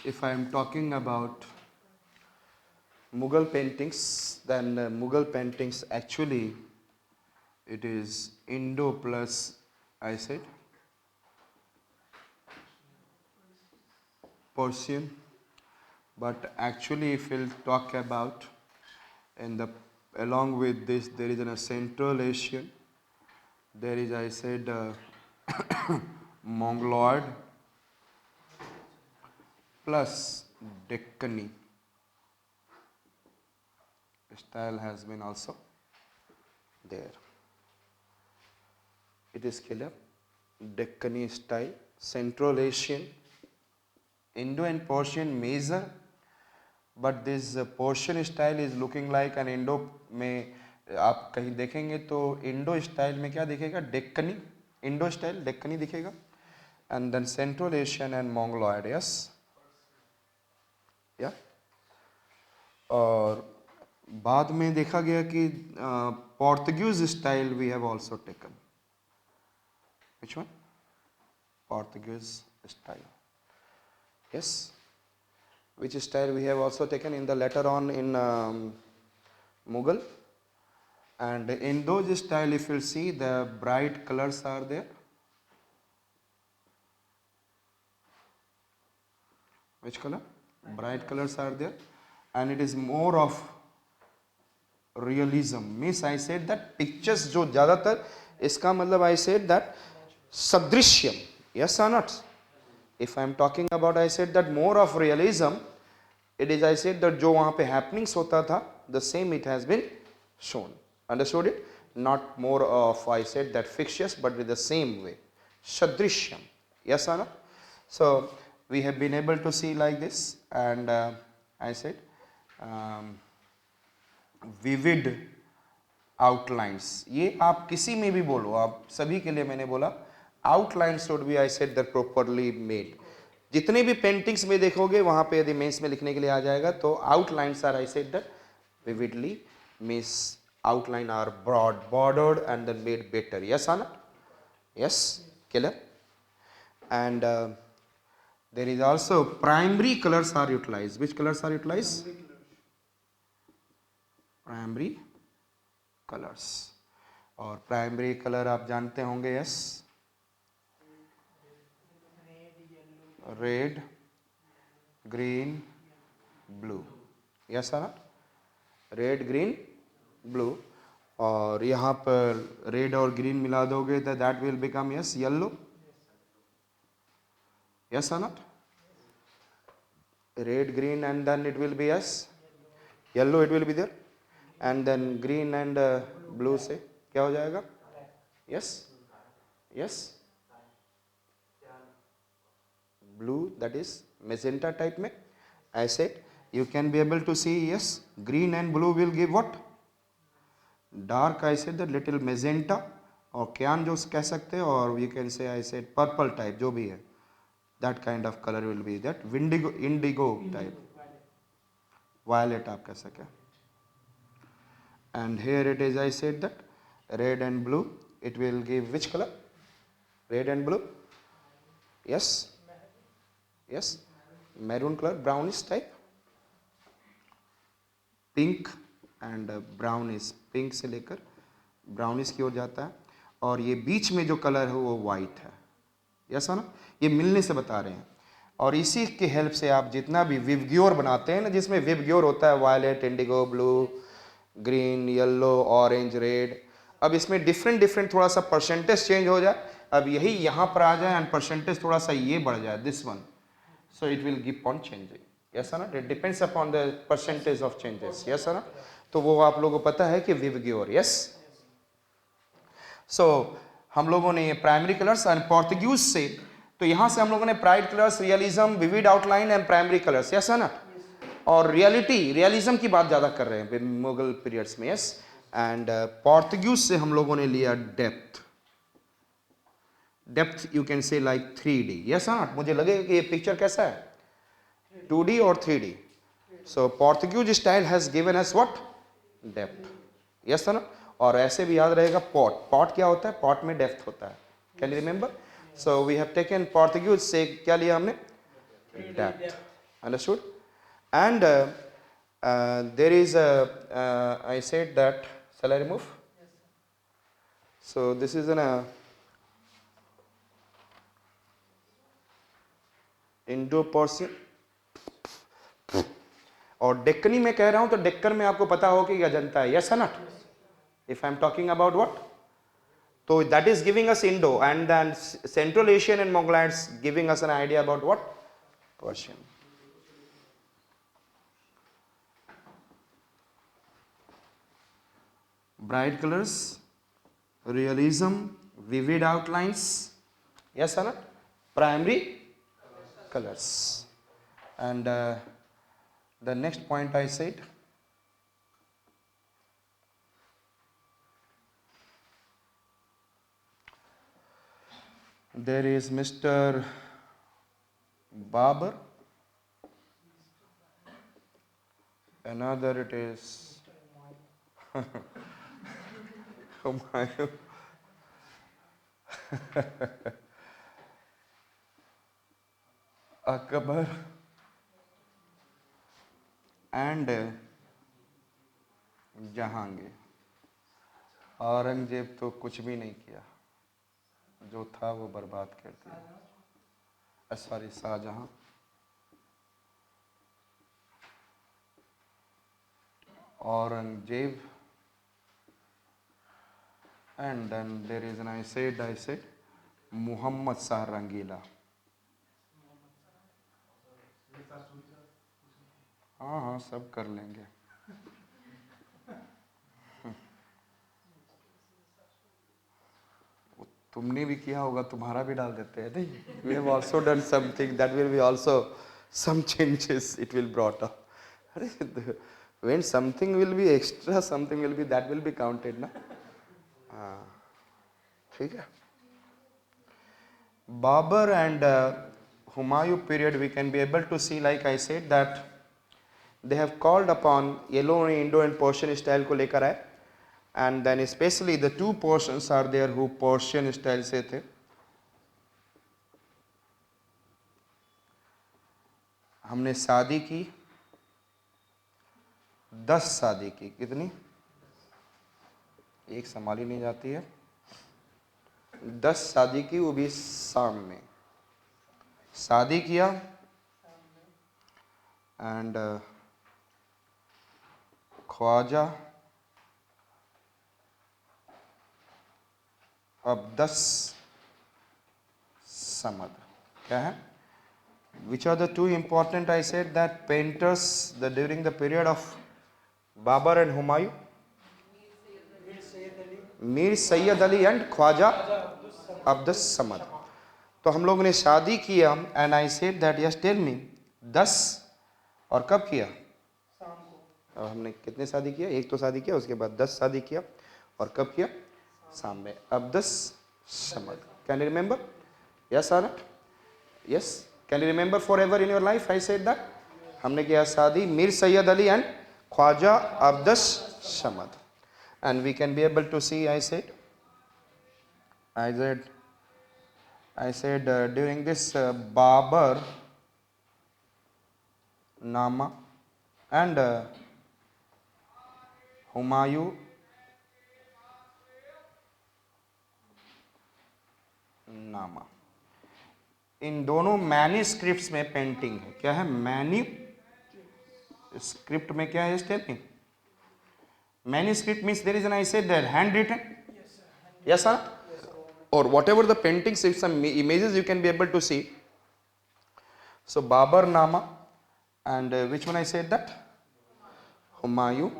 if I am talking about Mughal paintings, then Mughal paintings actually it is Indo plus, I said, Persian. But actually, if we'll talk about in the along with this, there is a Central Asian. There is, I said, Mongoloid plus Deccani style has been also there. It is clear. Deccani style, Central Asian, Indo and Persian major, but this Persian style is looking like an Indo में आप कहीं देखेंगे तो Indo style में क्या दिखेगा, Deccani, Indo style Deccani दिखेगा, and then central Asian and Mongoloid, yes ya. और बाद में देखा गया कि Portuguese style we have also taken, which one, Portuguese style, yes, which style we have also taken in the later on in Mughal. And in those style, if you see, the bright colors are there. Which color? Bright colors are there, and it is more of realism. Means I said that pictures जो ज़्यादातर, इसका मतलब I said that sadrishyam, yes or not? If I am talking about, I said that more of realism, it is, I said that जो वहाँ पे happenings होता था, the same it has been shown. Understood it? Not more of, I said that fictitious, but with the same way. Sadrishyam. Yes or no? So we have been able to see like this, and I said vivid outlines. ये आप किसी में भी बोलो, आप सभी के लिए मैंने बोला outlines should be, I said that properly made. जितने भी पेंटिंग्स में देखोगे वहाँ पे यदि मेंस में लिखने के लिए आ जाएगा तो outlines are, I said that vividly, means outline are broad bordered and then made better. Yes or not? Yes, clear. And there is also primary colors are utilized. Which colors are utilized? Primary colors. और primary colour आप जानते होंगे, yes, red, green, blue, yes है ना, red, green, blue, और यहाँ पर red और ग्रीन मिला दोगे तो that will become, yes, yellow, yes है ना, red, green, and then it will be, yes, yellow it will be there, and then green and blue से क्या हो जाएगा, yes, yes, blue, that is magenta type में. I said you can be able to see, yes, green and blue will give what, dark, I said that little magenta, और cyan जो कह सकते हैं, और you can say, I said purple type जो भी है, that kind of color will be that indigo type, violet आप कह सके. And here it is, I said that red and blue, it will give which color, red and blue, yes, yes, maroon color, brownish type, pink and brownish, pink से लेकर brownish की ओर जाता है, और ये बीच में जो कलर है वो white है, यस है ना, ये मिलने से बता रहे हैं. और इसी के हेल्प से आप जितना भी विवग्योर बनाते हैं ना, जिसमें विवग्योर होता है violet, indigo, blue, green, yellow, orange, red, अब इसमें डिफरेंट थोड़ा सा परसेंटेज चेंज हो जाए, अब यही यहाँ पर आ जाए एंड परसेंटेज थोड़ा सा ये बढ़ जाए, this one, so it will keep on changing, yes or not, it depends upon the percentage of changes, yes or not. तो वो आप लोगों को पता है कि विवग्योर, yes. so हम लोगों ने ये प्राइमरी कलर्स एंड पोर्तुगीज से, तो यहाँ से हम लोगों ने bright colours, realism, vivid outline and primary colours, yes है ना, और रियलिज्म की बात ज्यादा कर रहे हैं मुगल पीरियड्स में, यस. एंड पोर्तुगीज से हम लोगों ने लिया depth, depth you can say like 3D, yes है ना. मुझे लगेगा कि ये पिक्चर कैसा है, 2D और 3D. So Portuguese style has given us what, depth, yes है ना. और ऐसे भी याद रहेगा पॉट, पॉट क्या होता है, पॉट में डेप्थ होता है, can you remember. So we have taken Portuguese से क्या लिया हमने, depth, Understood? And there is a, I said that, shall I remove? So this is an Indo Persian, और डेक्कनी में कह रहा हूं तो डेक्कन में आपको पता हो कि अजंता है, yes not? If I am talking about what, तो that is giving us Indo, and then central Asian and Mughalites giving us an idea about what, Persian. Bright colors, realism, vivid outlines, yes or not? Primary colors. And the next point I said, there is Mr. Babar, another it is Humayun. Akbar and Jahangir. Aurangzeb तो कुछ भी नहीं किया, जो था वो बर्बाद कर दिया. Sorry, Shahjahan. Aurangzeb, and then there is an I said Muhammad Shah Rangila. हाँ हाँ सब कर लेंगे. तुमने भी किया होगा, तुम्हारा भी डाल देते हैं नहीं. We have also done something that will be also some changes it will brought up. When something will be extra, something will be, that will be counted ना. हाँ ठीक है. Babur and Humayun period, we can be able to see, like I said, that they have called upon yellow Indo and Persian style को लेकर आए, and then especially the two portions are there who Persian style से थे. हमने शादी की, 10 शादी की, कितनी? एक संभाली नहीं जाती है. 10 शादी की, वो भी शाम में शादी किया. एंड ख्वाजा अब्दस समद. क्या है? Which are the two important? I said that painters during the period of Babur and Humayun, Mir Sayyid Ali and Khwaja Abdus Samad. तो हम लोगों ने शादी किया, and I said that yes tell me 10, और कब किया? शाम को. और हमने कितने शादी किया? एक तो शादी किया, उसके बाद 10 शादी किया, और कब किया? शाम में. Abdus Samad. Can you remember? Yes और not? Yes. Can you remember forever in your life? I said that हमने किया शादी Mir Sayyid Ali and Khwaja Abdus Samad. And we can be able to see, I said during this Babur Nama and Humayun Nama, इन दोनों manuscripts में painting है. क्या है? Manuscript में क्या है? Stepping. Manuscript means there is an, I said that, handwritten. Yes sir. Or whatever the paintings, if some images you can be able to see. So Babur Nama, and which one I said that? Humayun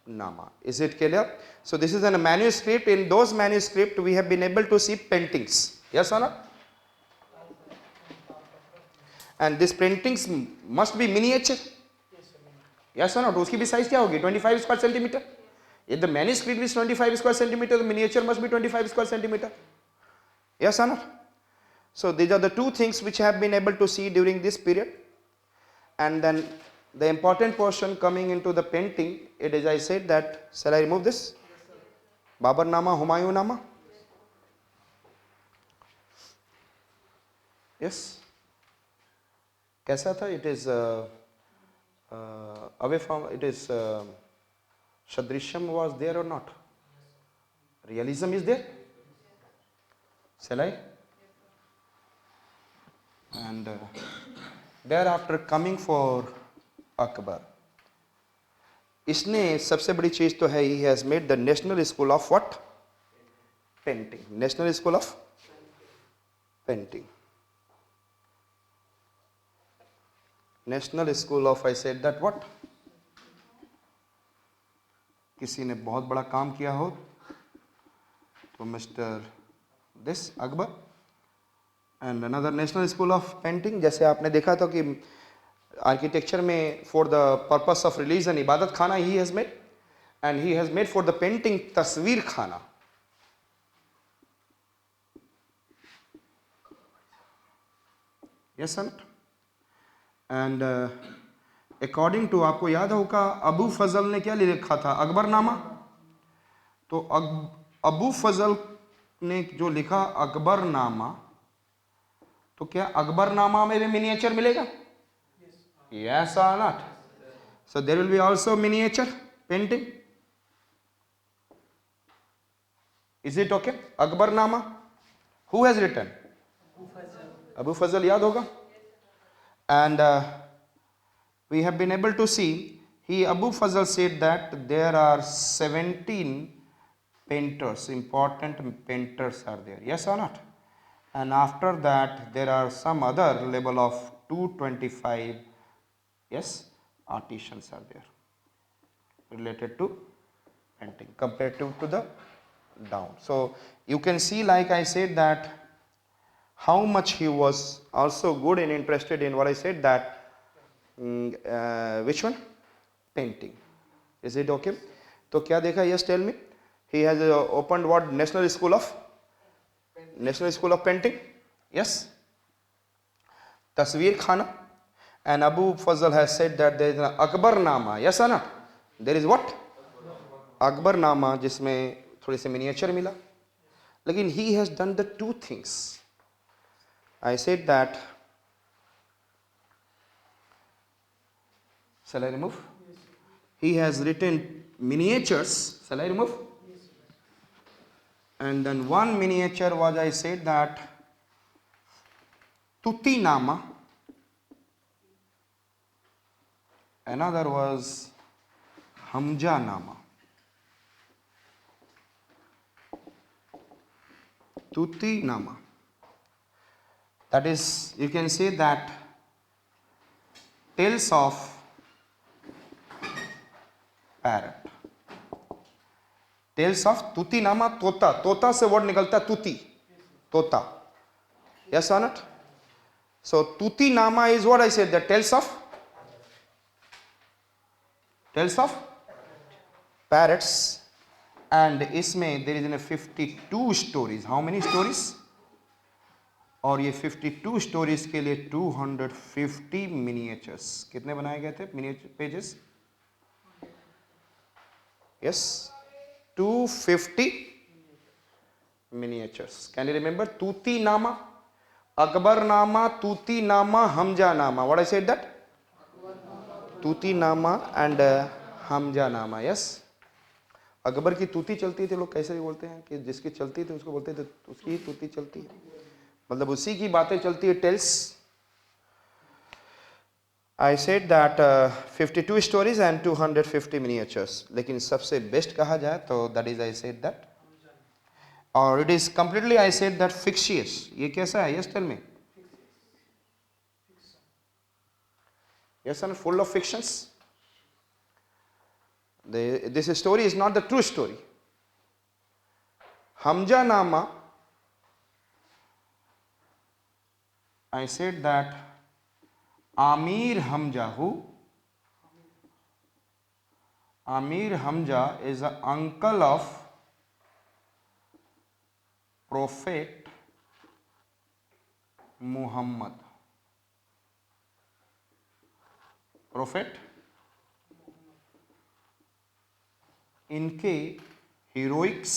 Nama. Is it clear? So this is a manuscript. In those manuscript we have been able to see paintings. Yes or not? And these paintings must be miniature. Yes or not? उसकी भी size क्या होगी? 25 square centimetre. If the manuscript is 25 square centimeter, the miniature must be 25 square centimeter. Yes or not? So these are the two things which I have been able to see during this period. And then the important portion coming into the painting, it is, I said that, shall I remove this? Babur Nama, Humayun Nama. Yes. कैसा था? It is away from, it is Shadrishyam was there or not? Realism is there? Shall I? And thereafter coming for Akbar. इसने सबसे बड़ी चीज तो है, he has made the National School of what? Painting. National School of Painting. National School of, I said that what? किसी ने बहुत बड़ा काम किया हो तो mister this Akbar. And another national school of painting, जैसे आपने देखा था कि आर्किटेक्चर में for the purpose of religion Ibadat Khana he has made, and he has made for the painting Tasvir Khana. Yes sir. And according to, आपको याद होगा अबू फजल ने क्या लिखा था? अकबरनामा. तो अबू फजल ने जो लिखा अकबरनामा, तो क्या अकबरनामा में भी मिनिएचर मिलेगा? यस और not? So there will be also miniature painting. Is it okay? Akbarnama who has written? Abu Fazal, याद होगा. And we have been able to see, Abu Fazal said that there are 17 painters, important painters are there. Yes or not? And after that there are some other level of 225, yes, artisans are there related to painting compared to the down. So you can see, like I said, that how much he was also good and interested in what I said, that which one? Painting. Is it okay? तो क्या देखा? Yes, tell me. He has opened what? National School of Painting. Yes. तस्वीर खाना. And Abu Fazal has said that there is an Akbarnama. Yes or not? There is what? Akbarnama, जिसमें थोड़ी सी miniature मिला. लेकिन he has done the two things. I said that. Shall I remove? Yes. He has written miniatures. Shall I remove? Yes. And then one miniature was, I said that, Tuti Nama. Another was Hamja Nama. Tuti Nama. That is, you can say that tales of parrot. Tales of Tuti Nama. तोता, तोता से word निकलता है तुती, तोता. Yes और not? So Tutinama is what I said, the tales of parrots. And इसमें there is in 52 stories. How many stories? और ये 52 स्टोरीज के लिए 250 मिनिएचर्स कितने बनाए गए थे? Miniature pages. Yes, 250 miniatures. Can you remember? Tuti Nama, Akbar Nama, Tuti Nama, Hamja Nama. What I said that? Tuti Nama and Hamja Nama. Yes. Akbar की तूती चलती थी. लोग कैसे भी बोलते हैं कि जिसकी चलती थी उसको बोलते थे उसकी तूती चलती है, मतलब उसी की बातें चलती है. Tales. I said that 52 stories and 250 miniatures. लेकिन सबसे बेस्ट कहा जाए तो that is, I said that, or it is completely, I said that, fictitious. ये कैसा है? Yes, tell me. Yes, and full of fictions. This story is not the true story. Hamja Nama, I said that Amir Hamza, who? Amir Hamza is the uncle of Prophet Muhammad. Prophet. इनके heroics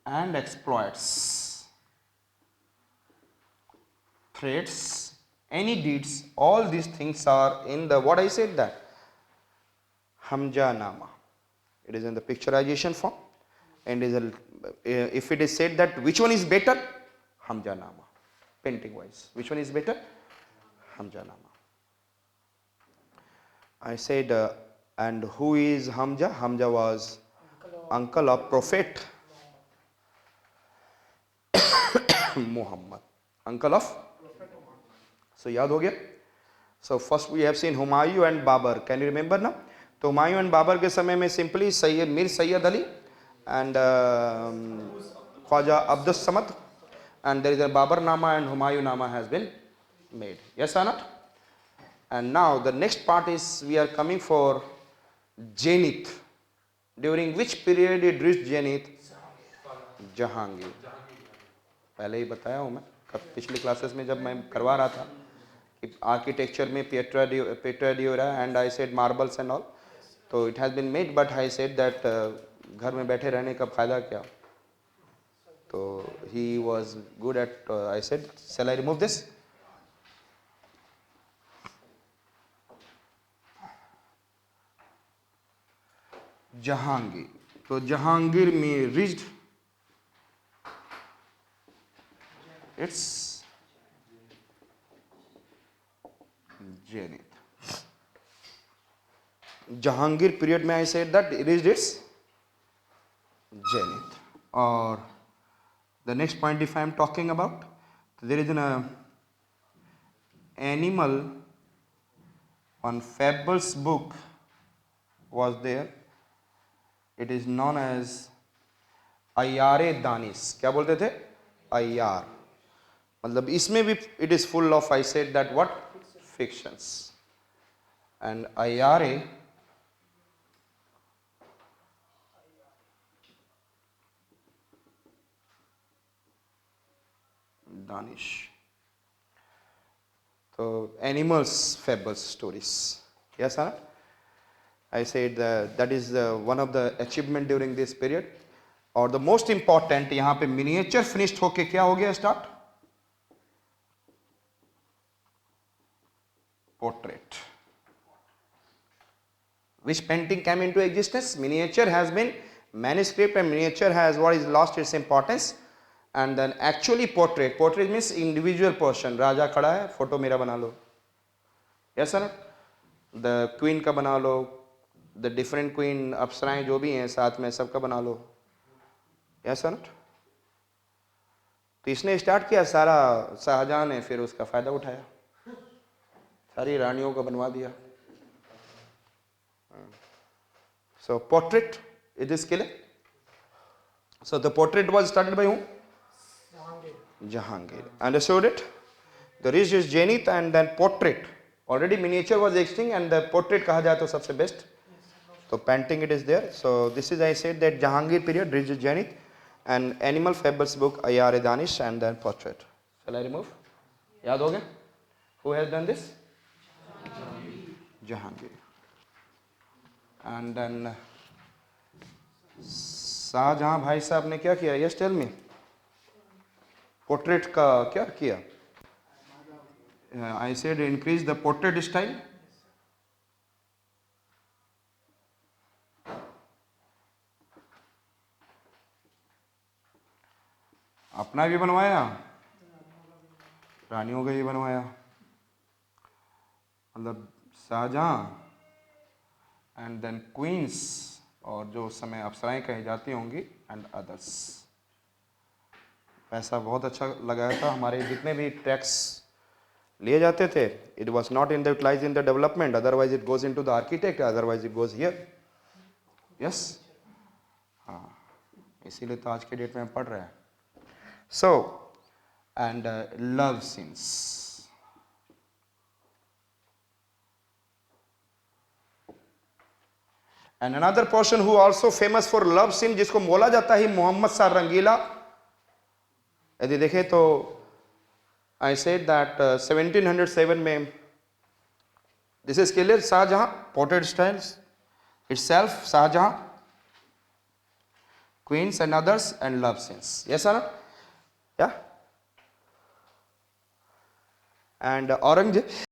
and exploits threats, any deeds, all these things are in the, what I said that, Hamja Nama. It is in the picturization form, and is a, if it is said that which one is better, Hamja Nama, painting wise, which one is better, Hamja Nama. I said, and who is Hamza? Hamza was uncle of Prophet Muhammad. Uncle of? So, yaad ho gaya? So, first we have seen Humayun and Babar. Can you remember now? तो Humayun and Babar के समय में simply Sayyid Mir Sayyid Ali and Khwaja Abdul Samad and there is a Babar Nama and Humayun Nama has been made. Yes or not? And now the next part is we are coming for Zenith. During which period it reached Zenith? Jahangir. पहले ही बताया हूँ मैं पिछली classes में जब मैं करवा रहा था कि आर्किटेक्चर में Pietra Dura and I said marbles and all. तो it has been made but I said that घर में बैठे रहने का फायदा क्या? तो he was good at I said shall I remove this? Jahangir. तो Jahangir में reached its zenith. Jahangir period में I said that it reached its zenith. Or the next point if I am talking about, there is an animal on Fable's book was there. It is known as Ayyare Danis. क्या बोलते थे? Ayyar. मतलब इसमें भी it is full of I said that what? Fictions. And Ayyare Danish. So animals, fables, stories. Yes, sir? I said that is one of the achievement during this period. और the most important यहाँ पे miniature finished होके क्या हो गया start? Portrait. Which painting came into existence? Miniature has been manuscript and miniature has what is lost its importance. And then actually portrait. Portrait means individual person. राजा खड़ा है, photo मेरा बना लो. Yes sir? The queen का बना लो. The different queen अप्सराएं जो भी हैं साथ में सबका बना लो. Yes sir? तो इसने स्टार्ट किया सारा शाहजहां ने फिर उसका फायदा उठाया. सारी रानियों का बनवा दिया. So portrait it is killer. So the portrait was started by whom? Jahangir. Understood it? The reached is zenith and then portrait. Already miniature was existing and the portrait कहा जाए तो सबसे best. So painting it is there. So this is I said that Jahangir period reached zenith and animal fables book Ayyare Danish and then portrait. Shall I remove? याद हो गया? Who has done this? Jahangir. And then Shahjahan भाई साहब ने क्या किया? Yes, tell me. Portrait का क्या किया? I said increase the portrait style. अपना भी बनवाया, रानियों का भी बनवाया. मतलब शाहजहां एंड देन क्वींस और जो उस समय अप्सराएं कही जाती होंगी एंड अदर्स. पैसा बहुत अच्छा लगाया था. हमारे जितने भी टैक्स लिए जाते थे it was not in the utilise in the development, otherwise it goes in to the architect, otherwise it goes here. Yes, हाँ, इसीलिए तो आज के डेट में पढ़ रहे हैं. So and love scenes. And another person who also famous for love scene जिसको बोला जाता है मोहम्मद शाह रंगीला. यदि देखें तो I said that 1707 में this is clear. Shahjahan portrait styles itself, Shahjahan, queens and others and love scenes. Yes or not? Yeah. And Aurangzeb